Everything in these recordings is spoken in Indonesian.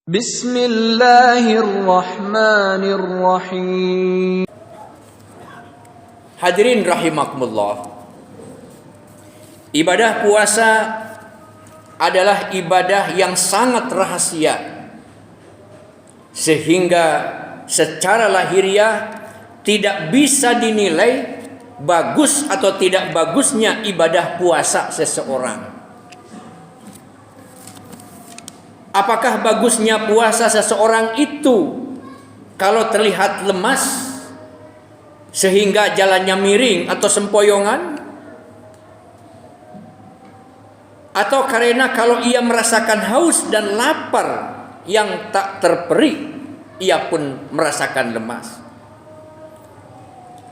Bismillahirrahmanirrahim. Hadirin rahimakumullah. Ibadah puasa adalah ibadah yang sangat rahasia, sehingga secara lahiriah tidak bisa dinilai bagus atau tidak bagusnya ibadah puasa seseorang. Apakah bagusnya puasa seseorang itu kalau terlihat lemas sehingga jalannya miring atau sempoyongan? Atau karena kalau ia merasakan haus dan lapar yang tak terperi, ia pun merasakan lemas?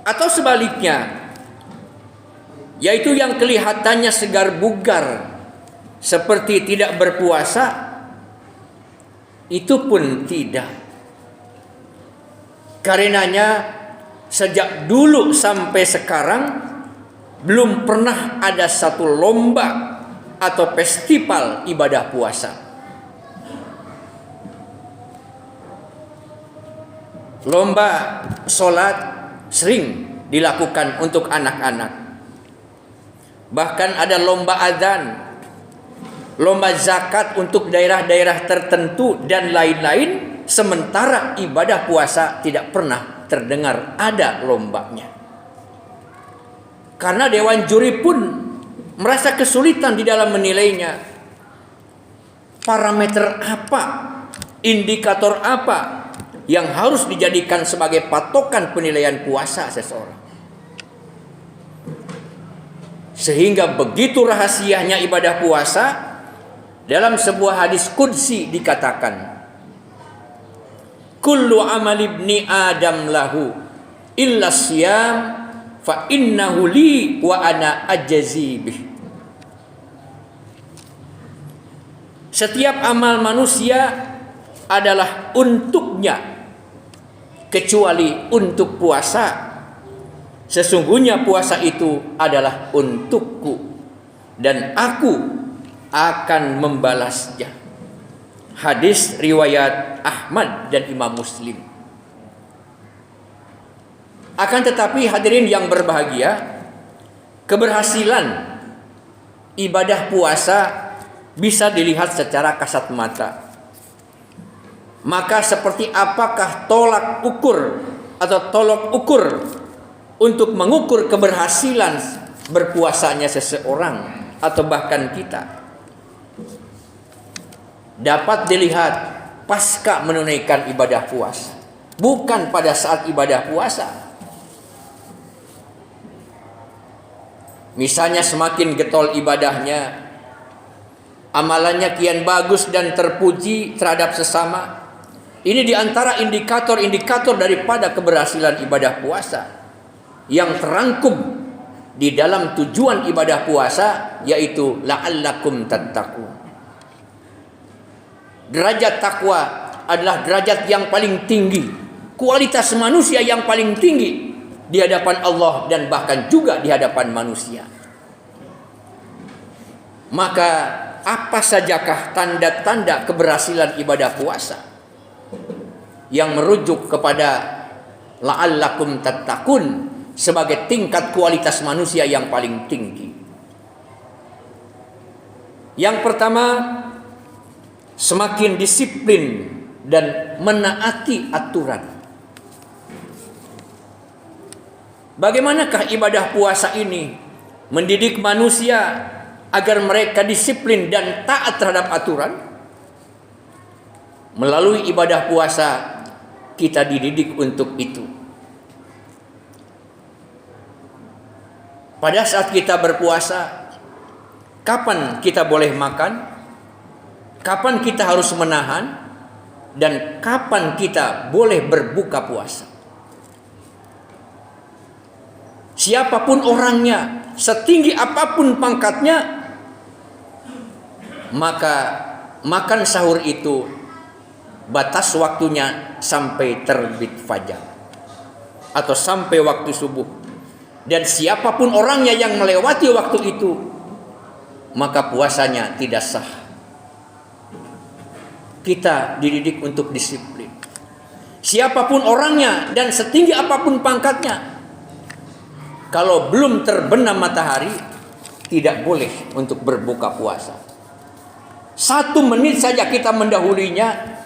Atau sebaliknya, yaitu yang kelihatannya segar bugar seperti tidak berpuasa, itu pun tidak. Karenanya sejak dulu sampai sekarang belum pernah ada satu lomba atau festival ibadah puasa. Lomba sholat sering dilakukan untuk anak-anak. Bahkan ada lomba adzan, lomba zakat untuk daerah-daerah tertentu dan lain-lain. Sementara ibadah puasa tidak pernah terdengar ada lombanya. Karena dewan juri pun merasa kesulitan di dalam menilainya. Parameter apa, indikator apa yang harus dijadikan sebagai patokan penilaian puasa seseorang. Sehingga begitu rahasianya ibadah puasa. Dalam sebuah hadis qudsi dikatakan, kullu amal ibni adam lahu illa siyam fa innahu li wa ana ajzi bih. Setiap amal manusia adalah untuknya kecuali untuk puasa. Sesungguhnya puasa itu adalah untukku dan aku akan membalasnya. Hadis riwayat Ahmad dan Imam Muslim. Akan tetapi hadirin yang berbahagia, keberhasilan ibadah puasa bisa dilihat secara kasat mata. Maka seperti apakah tolak ukur atau tolok ukur untuk mengukur keberhasilan berpuasanya seseorang atau bahkan kita? Dapat dilihat pasca menunaikan ibadah puasa, bukan pada saat ibadah puasa. Misalnya semakin getol ibadahnya, amalannya kian bagus dan terpuji terhadap sesama. Ini diantara indikator-indikator daripada keberhasilan ibadah puasa yang terangkum di dalam tujuan ibadah puasa, yaitu la'allakum tattaqun. Derajat takwa adalah derajat yang paling tinggi, kualitas manusia yang paling tinggi di hadapan Allah dan bahkan juga di hadapan manusia. Maka apa sajakah tanda-tanda keberhasilan ibadah puasa yang merujuk kepada la'allakum tattaqun sebagai tingkat kualitas manusia yang paling tinggi? Yang pertama, semakin disiplin dan menaati aturan. Bagaimanakah ibadah puasa ini mendidik manusia agar mereka disiplin dan taat terhadap aturan? Melalui ibadah puasa kita dididik untuk itu. Pada saat kita berpuasa, kapan kita boleh makan? Kapan kita harus menahan? Dan kapan kita boleh berbuka puasa? Siapapun orangnya, setinggi apapun pangkatnya, maka makan sahur itu batas waktunya sampai terbit fajar atau sampai waktu subuh. Dan siapapun orangnya yang melewati waktu itu, maka puasanya tidak sah. kita dididik untuk disiplin. Siapapun orangnya dan setinggi apapun pangkatnya, kalau belum terbenam matahari, tidak boleh untuk berbuka puasa. 1 menit saja kita mendahulinya,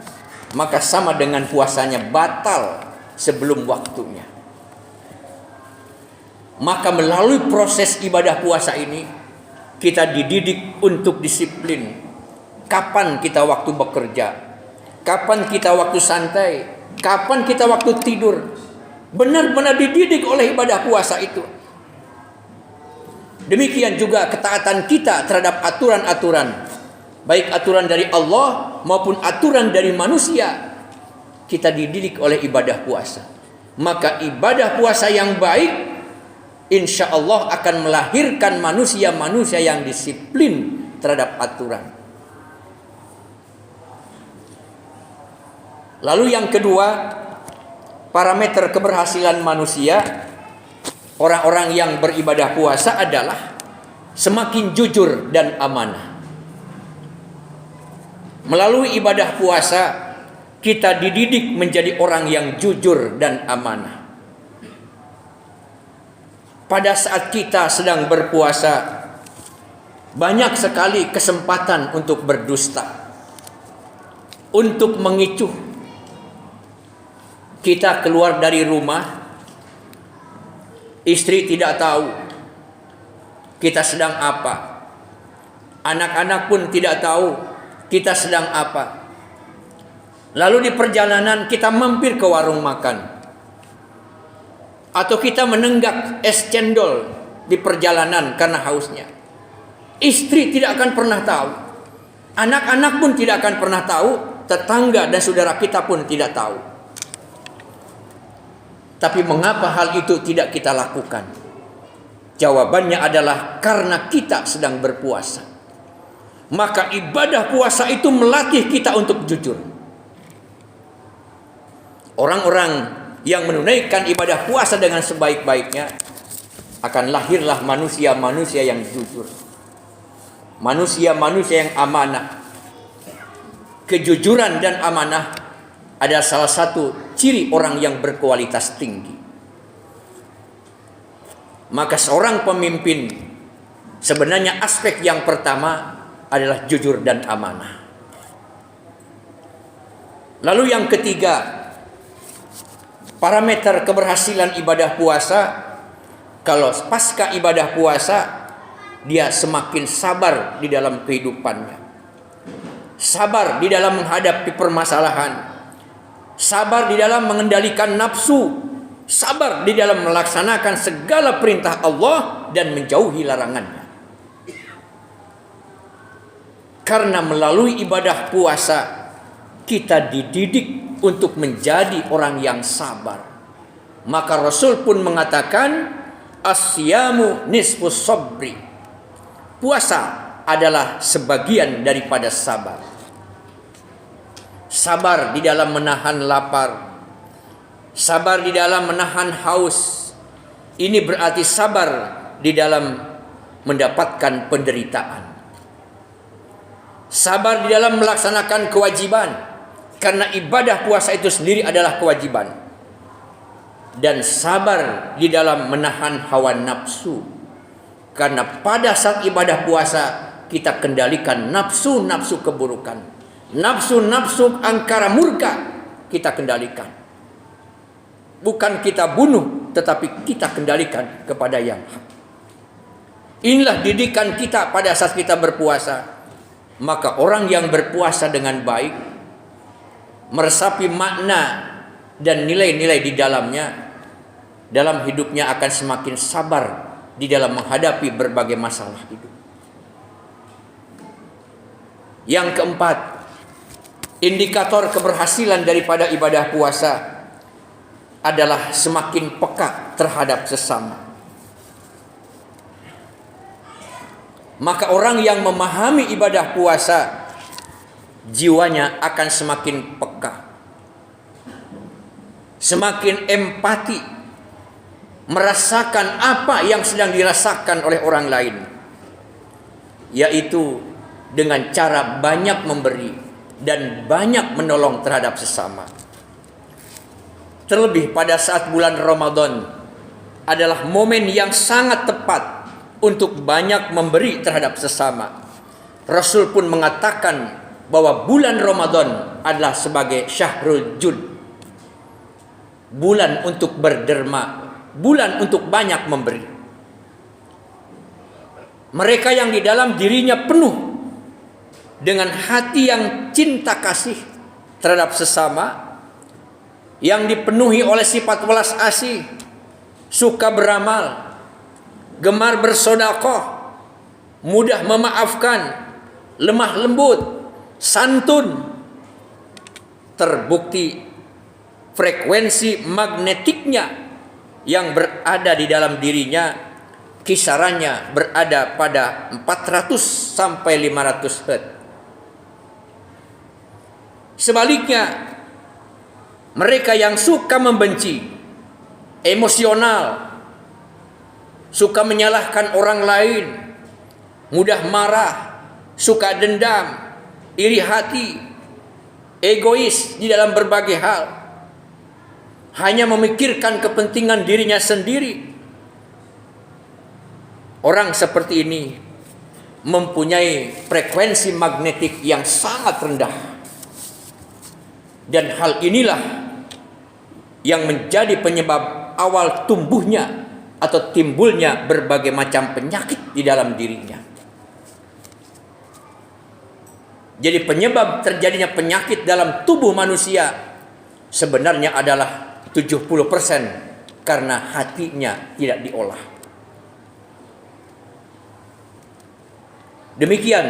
maka sama dengan puasanya batal sebelum waktunya. Maka melalui proses ibadah puasa ini, kita dididik untuk disiplin. Kapan kita waktu bekerja, kapan kita waktu santai, kapan kita waktu tidur. Benar-benar dididik oleh ibadah puasa itu. Demikian juga ketaatan kita terhadap aturan-aturan, baik aturan dari Allah maupun aturan dari manusia, kita dididik oleh ibadah puasa. Maka ibadah puasa yang baik, insya Allah akan melahirkan manusia-manusia yang disiplin terhadap aturan. Lalu yang kedua, parameter keberhasilan manusia, orang-orang yang beribadah puasa adalah semakin jujur dan amanah. Melalui ibadah puasa, kita dididik menjadi orang yang jujur dan amanah. Pada saat kita sedang berpuasa, banyak sekali kesempatan untuk berdusta, untuk mengicuh. Kita keluar dari rumah, istri tidak tahu kita sedang apa, anak-anak pun tidak tahu kita sedang apa. Lalu di perjalanan kita mampir ke warung makan, atau kita menenggak es cendol di perjalanan karena hausnya. Istri tidak akan pernah tahu, anak-anak pun tidak akan pernah tahu, tetangga dan saudara kita pun tidak tahu. Tapi mengapa hal itu tidak kita lakukan? Jawabannya adalah karena kita sedang berpuasa. Maka ibadah puasa itu melatih kita untuk jujur. Orang-orang yang menunaikan ibadah puasa dengan sebaik-baiknya, akan lahirlah manusia-manusia yang jujur, manusia-manusia yang amanah. Kejujuran dan amanah adalah salah satu ciri orang yang berkualitas tinggi. Maka seorang pemimpin, sebenarnya aspek yang pertama adalah jujur dan amanah. Lalu yang ketiga, parameter keberhasilan ibadah puasa, kalau pasca ibadah puasa, dia semakin sabar di dalam kehidupannya. Sabar di dalam menghadapi permasalahan. Sabar di dalam mengendalikan nafsu. Sabar di dalam melaksanakan segala perintah Allah dan menjauhi larangannya. Karena melalui ibadah puasa, kita dididik untuk menjadi orang yang sabar. Maka Rasul pun mengatakan, asyamu nisfus sabri. Puasa adalah sebagian daripada sabar. Sabar di dalam menahan lapar, sabar di dalam menahan haus. Ini berarti sabar di dalam mendapatkan penderitaan. Sabar di dalam melaksanakan kewajiban, karena ibadah puasa itu sendiri adalah kewajiban. Dan sabar di dalam menahan hawa nafsu, karena pada saat ibadah puasa kita kendalikan nafsu-nafsu keburukan, nafsu-nafsu angkara murka kita kendalikan. Bukan kita bunuh, tetapi kita kendalikan kepada yang hak. Inilah didikan kita pada saat kita berpuasa. Maka orang yang berpuasa dengan baik, meresapi makna dan nilai-nilai di dalamnya, dalam hidupnya akan semakin sabar di dalam menghadapi berbagai masalah hidup. Yang keempat, indikator keberhasilan daripada ibadah puasa adalah semakin peka terhadap sesama. Maka orang yang memahami ibadah puasa, jiwanya akan semakin peka, semakin empati, merasakan apa yang sedang dirasakan oleh orang lain, yaitu dengan cara banyak memberi, dan banyak menolong terhadap sesama. Terlebih pada saat bulan Ramadan adalah momen yang sangat tepat untuk banyak memberi terhadap sesama. Rasul pun mengatakan bahwa bulan Ramadan adalah sebagai syahrul jud, bulan untuk berderma, bulan untuk banyak memberi. Mereka yang di dalam dirinya penuh dengan hati yang cinta kasih terhadap sesama, yang dipenuhi oleh sifat welas asih, suka beramal, gemar bersedekah, mudah memaafkan, lemah lembut, santun, terbukti frekuensi magnetiknya yang berada di dalam dirinya kisarannya berada pada 400 sampai 500 Hz. Sebaliknya, mereka yang suka membenci, emosional, suka menyalahkan orang lain, mudah marah, suka dendam, iri hati, egois di dalam berbagai hal, hanya memikirkan kepentingan dirinya sendiri. Orang seperti ini mempunyai frekuensi magnetik yang sangat rendah. Dan hal inilah yang menjadi penyebab awal tumbuhnya atau timbulnya berbagai macam penyakit di dalam dirinya. Jadi penyebab terjadinya penyakit dalam tubuh manusia sebenarnya adalah 70% karena hatinya tidak diolah. Demikian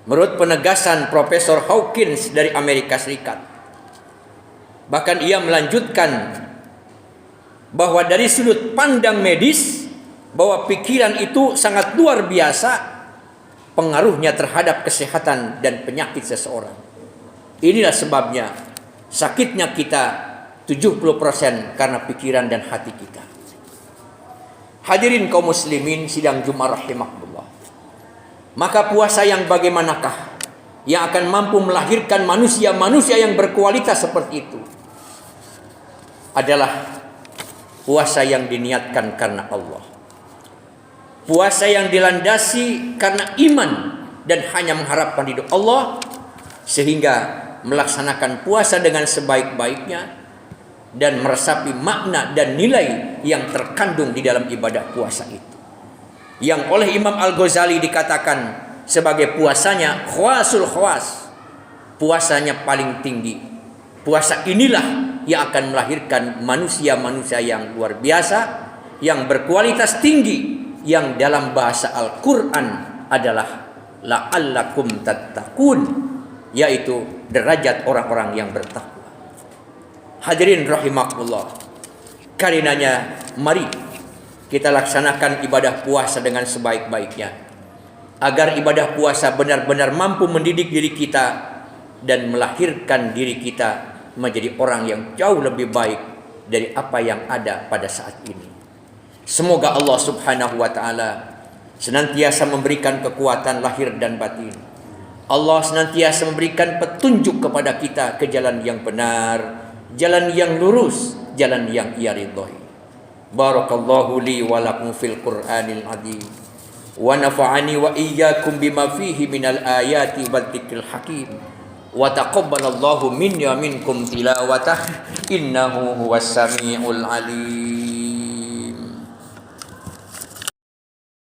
menurut penegasan Profesor Hawkins dari Amerika Serikat. Bahkan ia melanjutkan bahwa dari sudut pandang medis, bahwa pikiran itu sangat luar biasa pengaruhnya terhadap kesehatan dan penyakit seseorang. Inilah sebabnya sakitnya kita 70% karena pikiran dan hati kita. Hadirin kaum muslimin sidang Jumat rahimakumullah. Maka puasa yang bagaimanakah yang akan mampu melahirkan manusia-manusia yang berkualitas seperti itu? Adalah puasa yang diniatkan karena Allah. Puasa yang dilandasi karena iman dan hanya mengharapkan ridho Allah, sehingga melaksanakan puasa dengan sebaik-baiknya dan meresapi makna dan nilai yang terkandung di dalam ibadah puasa itu. Yang oleh Imam Al-Ghazali dikatakan sebagai puasanya khawasul khawas, puasanya paling tinggi. Puasa inilah yang akan melahirkan manusia-manusia yang luar biasa, yang berkualitas tinggi, yang dalam bahasa Al-Quran adalah la'allakum tattaqun, yaitu derajat orang-orang yang bertakwa. Hadirin rahimakumullah, karenanya mari kita laksanakan ibadah puasa dengan sebaik-baiknya, agar ibadah puasa benar-benar mampu mendidik diri kita dan melahirkan diri kita menjadi orang yang jauh lebih baik dari apa yang ada pada saat ini. Semoga Allah Subhanahu wa ta'ala senantiasa memberikan kekuatan lahir dan batin. Allah senantiasa memberikan petunjuk kepada kita ke jalan yang benar, jalan yang lurus, jalan yang Ia ridhoi. Barakallahu li wa lakum fil Qur'anil azim wa nafa'ani wa iyyakum bima fihi minal ayati wal dzikril hakim wa taqabbalallahu minni wa minkum tilawatah innahu huwas samiul alim.